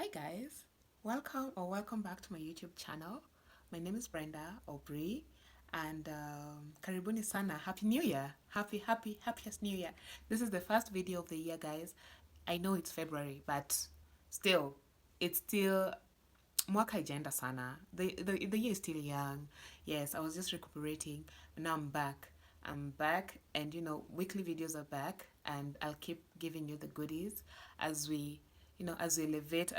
Hi guys, welcome back to my YouTube channel. My name is Brenda or Bree, and karibuni sana. Happy New Year! Happiest New Year! This is the first video of the year, guys. I know it's February, but still, it's still mwaka ijaenda sana. The year is still young. Yes, I was just recuperating, but now I'm back. And weekly videos are back, and I'll keep giving you the goodies as we elevate,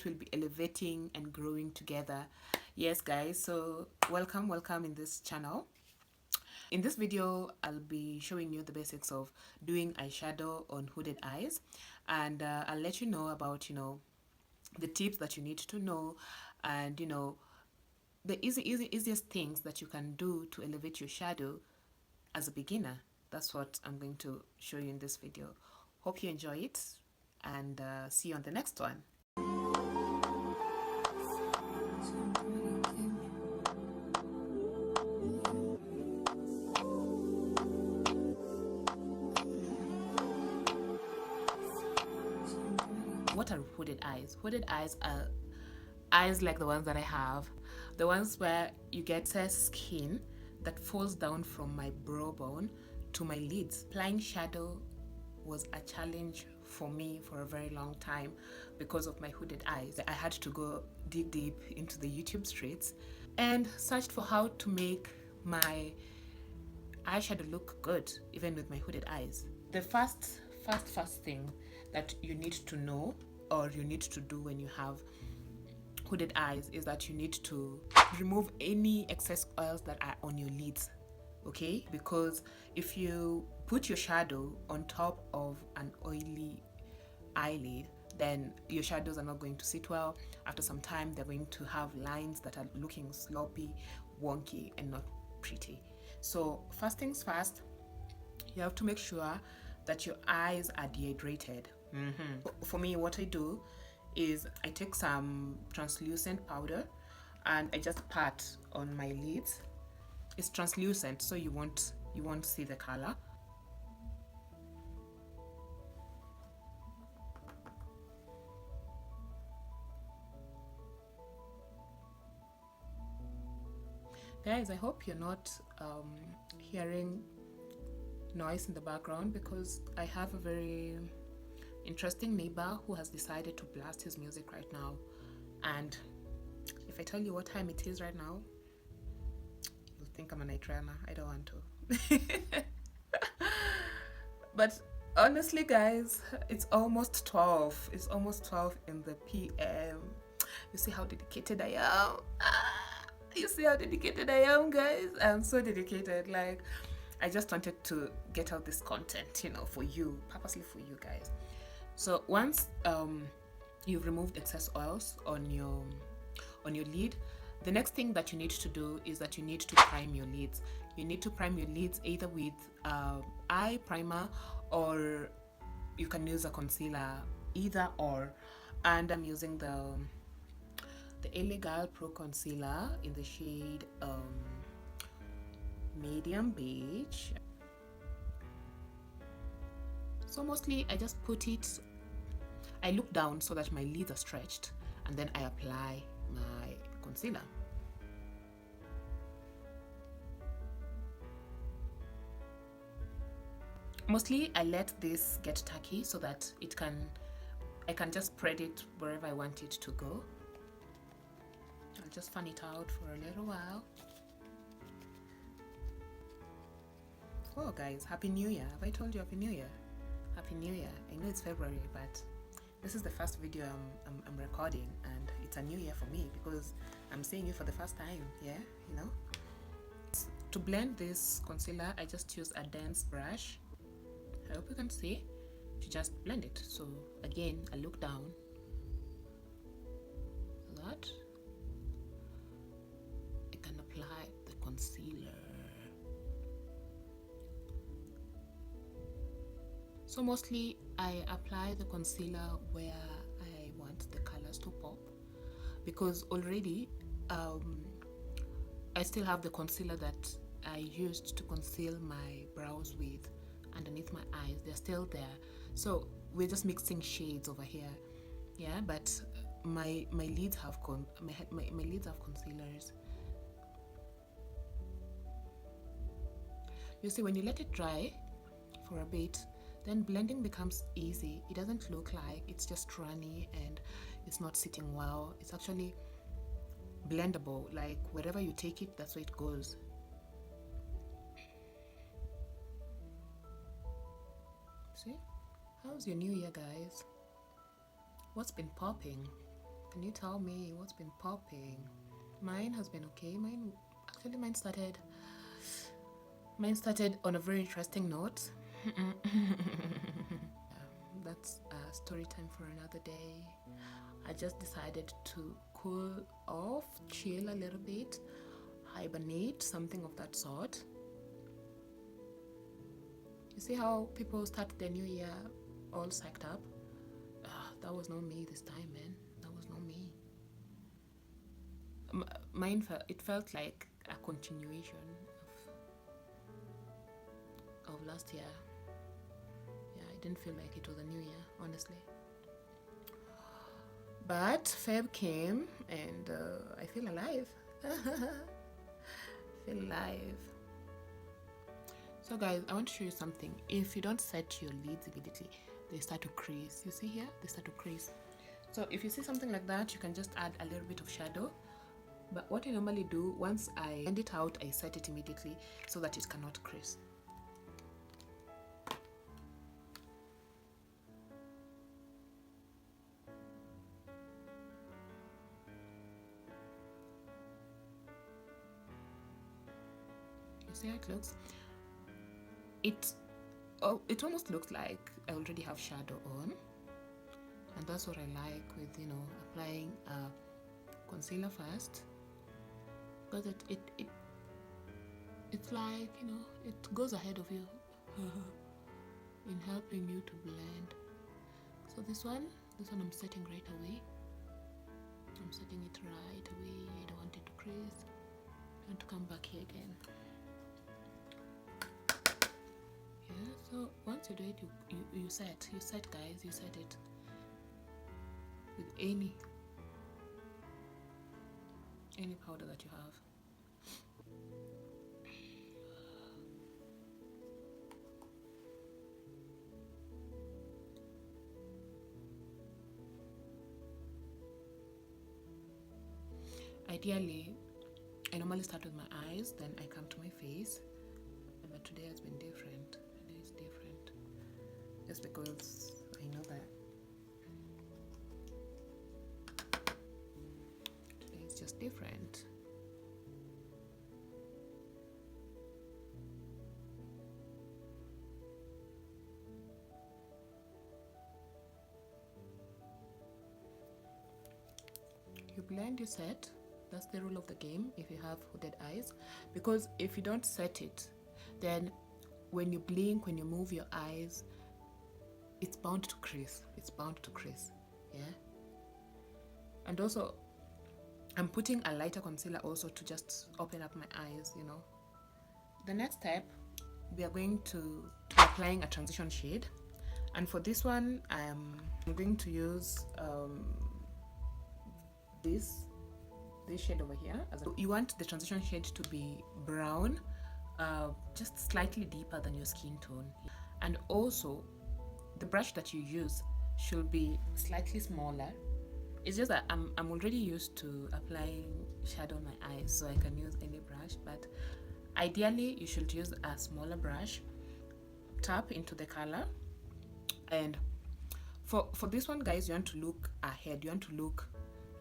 we'll be elevating and growing together. Yes, guys, so welcome in this channel. In this video, I'll be showing you the basics of doing eyeshadow on hooded eyes, and I'll let you know about the tips that you need to know, and the easiest things that you can do to elevate your shadow as a beginner. That's what I'm going to show you in this video. Hope you enjoy it, and see you on the next one. What are hooded eyes? Hooded eyes are eyes like the ones that I have, the ones where you get skin that falls down from my brow bone to my lids. Applying shadow was a challenge for me for a very long time because of my hooded eyes. I had to go dig deep into the YouTube streets and searched for how to make my eyeshadow look good even with my hooded eyes. The first thing that you need to know or you need to do when you have hooded eyes is that you need to remove any excess oils that are on your lids, okay? Because if you put your shadow on top of an oily eyelid, then your shadows are not going to sit well. After some time, they're going to have lines that are looking sloppy, wonky, and not pretty. So first things first, you have to make sure that your eyes are dehydrated. For me, what I do is I take some translucent powder and I just pat on my lids. It's translucent, so you won't see the color. Guys, I hope you're not hearing noise in the background because I have a very interesting neighbor who has decided to blast his music right now, and if I tell you what time it is right now, you'll think I'm a night runner. I don't want to. But honestly, guys, it's almost 12. It's almost 12 in the PM. You see how dedicated I am? You see how dedicated I am, guys? I'm so dedicated. Like, I just wanted to get out this content, for you, purposely for you guys. So once you've removed excess oils on your lid, the next thing that you need to do is that you need to prime your lids. You need to prime your lids either with eye primer or you can use a concealer, either or. And I'm using the Elegant Pro Concealer in the shade medium beige. So mostly I just put it, I look down so that my lids are stretched, and then I apply my concealer. Mostly I let this get tacky so that I can just spread it wherever I want it to go. I'll just fan it out for a little while. Oh guys, Happy New Year. Have I told you Happy New Year? Happy New Year. I know it's February, but this is the first video I'm recording, and it's a new year for me because I'm seeing you for the first time. Yeah, To blend this concealer, I just use a dense brush. I hope you can see, to just blend it. So again, I look down. That I can apply the concealer. So mostly I apply the concealer where I want the colors to pop, because already I still have the concealer that I used to conceal my brows with underneath my eyes. They're still there, so we're just mixing shades over here. Yeah, but my lids have my lids have concealers. You see, when you let it dry for a bit, then blending becomes easy. It doesn't look like it's just runny and it's not sitting well. It's actually blendable. Like wherever you take it, that's where it goes. See? How's your new year, guys? What's been popping? Can you tell me what's been popping? Mine has been okay. Mine started on a very interesting note. That's a story time for another day. I just decided to cool off, chill a little bit, hibernate, something of that sort. You see how people start their new year all psyched up? That was not me this time, man. That was not me. It felt like a continuation of last year. Yeah, I didn't feel like it was a new year, honestly. But Feb came and I feel alive. Feel alive. So guys, I want to show you something. If you don't set your lids immediately, they start to crease. You see here? They start to crease. So if you see something like that, you can just add a little bit of shadow. But what I normally do, once I blend it out, I set it immediately so that it cannot crease. You see how it looks? It almost looks like I already have shadow on, and that's what I like with, you know, applying concealer first, because it's like, you know, it goes ahead of you in helping you to blend. So this one I'm setting right away. I'm setting it right away. I don't want it to crease. I want to come back here again. Yeah, so once you do it, you set guys, you set it with any powder that you have. Ideally, I normally start with my eyes, then I come to my face, but today has been different. Today is different, just because I know that today is just different. You blend, you set. That's the rule of the game if you have hooded eyes, because if you don't set it, then when you blink, when you move your eyes, it's bound to crease. It's bound to crease. Yeah. And also, I'm putting a lighter concealer also to just open up my eyes, you know. The next step, we are going to be applying a transition shade, and for this one I'm going to use this shade over here. You want the transition shade to be brown, just slightly deeper than your skin tone, and also the brush that you use should be slightly smaller. It's just that I'm already used to applying shadow on my eyes, so I can use any brush, but ideally you should use a smaller brush. Tap into the color, and for this one, guys, you want to look ahead. You want to look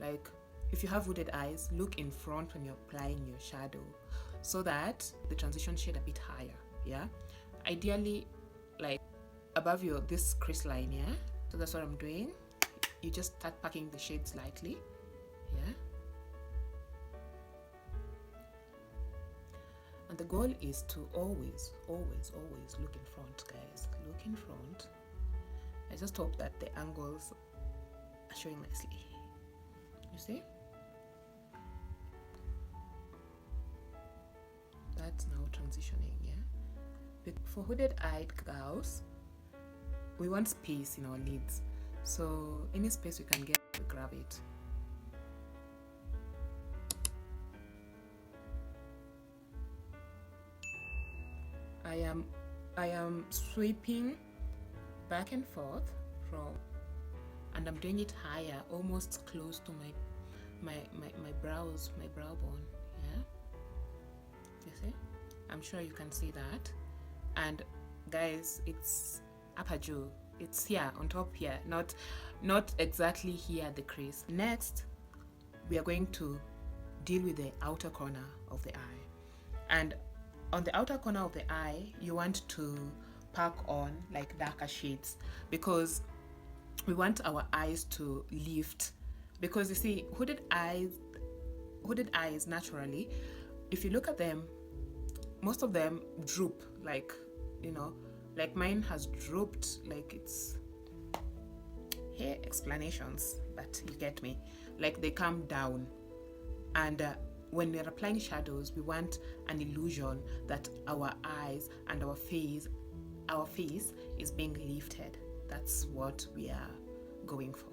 like, if you have hooded eyes, look in front when you're applying your shadow, so that the transition shade a bit higher. Yeah, ideally like above this crease line. Yeah, so that's what I'm doing. You just start packing the shade slightly. Yeah, and the goal is to always look in front, guys. Look in front. I just hope that the angles are showing nicely. You see? That's now transitioning, yeah? For hooded-eyed girls, we want space in our lids. So any space we can get we grab it. I am sweeping back and forth and I'm doing it higher, almost close to my brows, my brow bone. Yeah, you see, I'm sure you can see that. And guys, it's upper jaw, it's here on top here, not exactly here at the crease. Next, we are going to deal with the outer corner of the eye, and on the outer corner of the eye you want to pack on like darker shades, because we want our eyes to lift. Because you see, hooded eyes naturally, if you look at them, most of them droop, like, you know, like mine has drooped, like it's here explanations, but you get me, like they come down. And when we're applying shadows, we want an illusion that our eyes and our face is being lifted. That's what we are going for.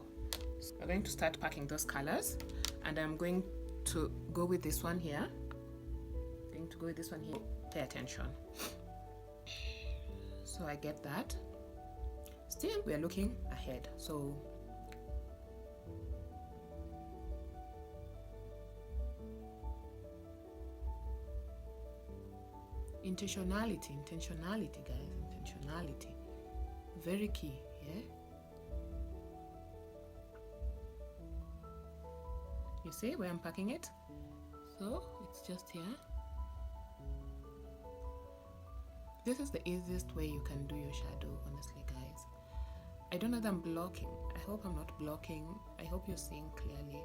So we're going to start packing those colors, and I'm going to go with this one here. Pay attention. So I get that. Still, we are looking ahead. So intentionality, guys, intentionality, very key. Yeah, you see where I'm packing it? So it's just here. This is the easiest way you can do your shadow, honestly, guys. I don't know that I'm blocking. I hope I'm not blocking. I hope you're seeing clearly.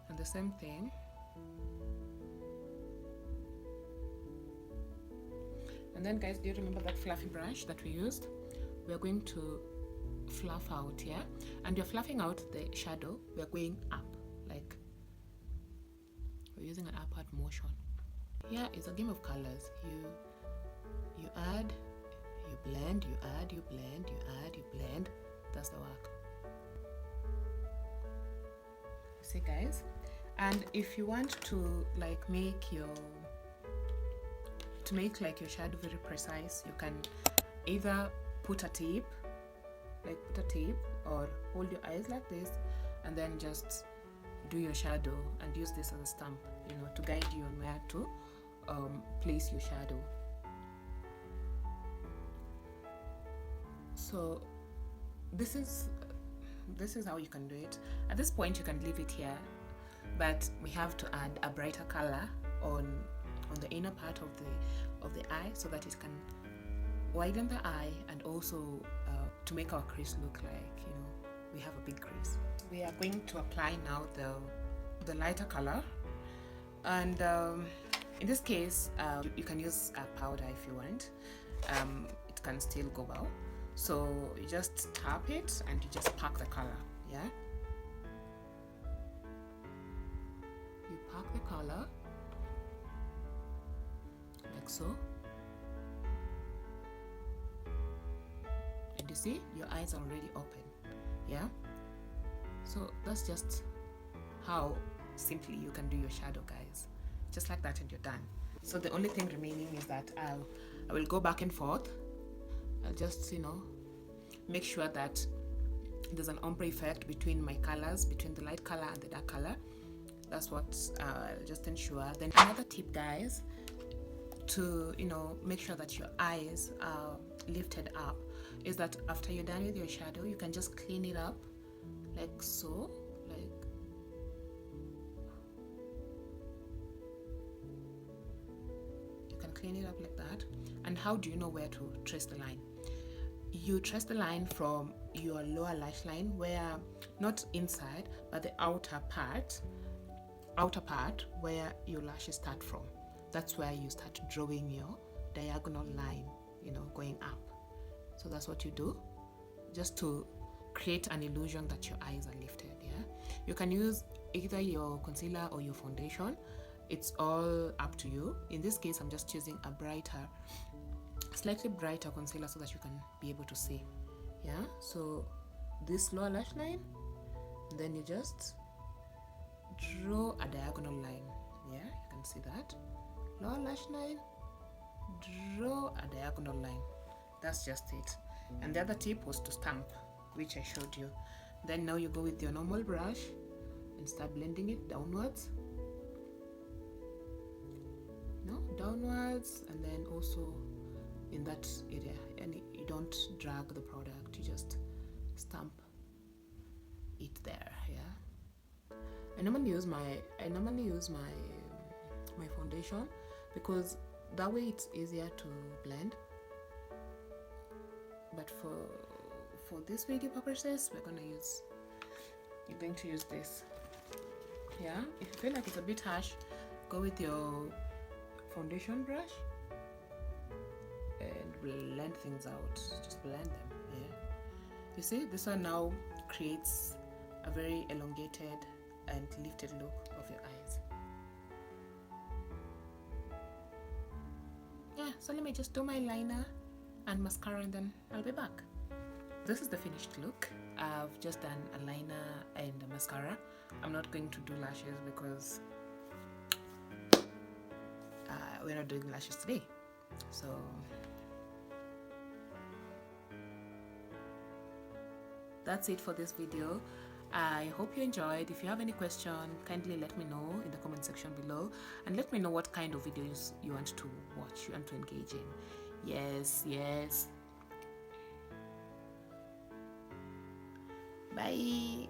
And the same thing. And then, guys, do you remember that fluffy brush that we used? We're going to fluff out here, and you're fluffing out the shadow. We're going up, like we're using an upward motion. Yeah, it's a game of colors. You add, you blend, you add, you blend, you add, you blend. That's the work. See, guys? And if you want to like make your shadow very precise, you can either put a tape, or hold your eyes like this and then just do your shadow and use this as a stamp, you know, to guide you on where to place your shadow. So this is how you can do it. At this point you can leave it here, but we have to add a brighter color on the inner part of the eye, so that it can widen the eye, and also to make our crease look like, you know, we have a big crease. We are going to apply now the lighter color, and in this case you can use a powder if you want. It can still go well. So you just tap it and you just pack the color. Yeah, you pack the color like so, and you see your eyes are already open. Yeah, so that's just how simply you can do your shadow, guys. Just like that, and you're done. So the only thing remaining is that I will go back and forth. I'll just, you know, make sure that there's an ombre effect between my colors, between the light color and the dark color. That's what I'll just ensure. Then another tip, guys, to, you know, make sure that your eyes are lifted up, is that after you're done with your shadow, you can just clean it up like so, like you can clean it up like that. And how do you know where to trace the line? You trace the line from your lower lash line, where, not inside, but the outer part where your lashes start from. That's where you start drawing your diagonal line, you know, going up. So that's what you do, just to create an illusion that your eyes are lifted. Yeah, you can use either your concealer or your foundation. It's all up to you. In this case, I'm just choosing a brighter slightly brighter concealer so that you can be able to see. Yeah, so this lower lash line, then you just draw a diagonal line. Yeah, you can see that. Lower lash line, draw a diagonal line. That's just it. And the other tip was to stamp, which I showed you. Then now you go with your normal brush and start blending it downwards. No, downwards, and then also in that area, and you don't drag the product, you just stamp it there. Yeah, I normally use my my foundation because that way it's easier to blend. But for this video purposes, you're going to use this. Yeah, if you feel like it's a bit harsh, go with your foundation brush and blend things out. Just blend them. Yeah, you see, this one now creates a very elongated and lifted look of your eyes. Yeah, so let me just do my liner and mascara and then I'll be back. This is the finished look. I've just done a liner and a mascara. I'm not going to do lashes because we're not doing lashes today. So that's it for this video. I hope you enjoyed. If you have any question, kindly let me know in the comment section below, and let me know what kind of videos you want to watch, you want to engage in. Yes. Bye.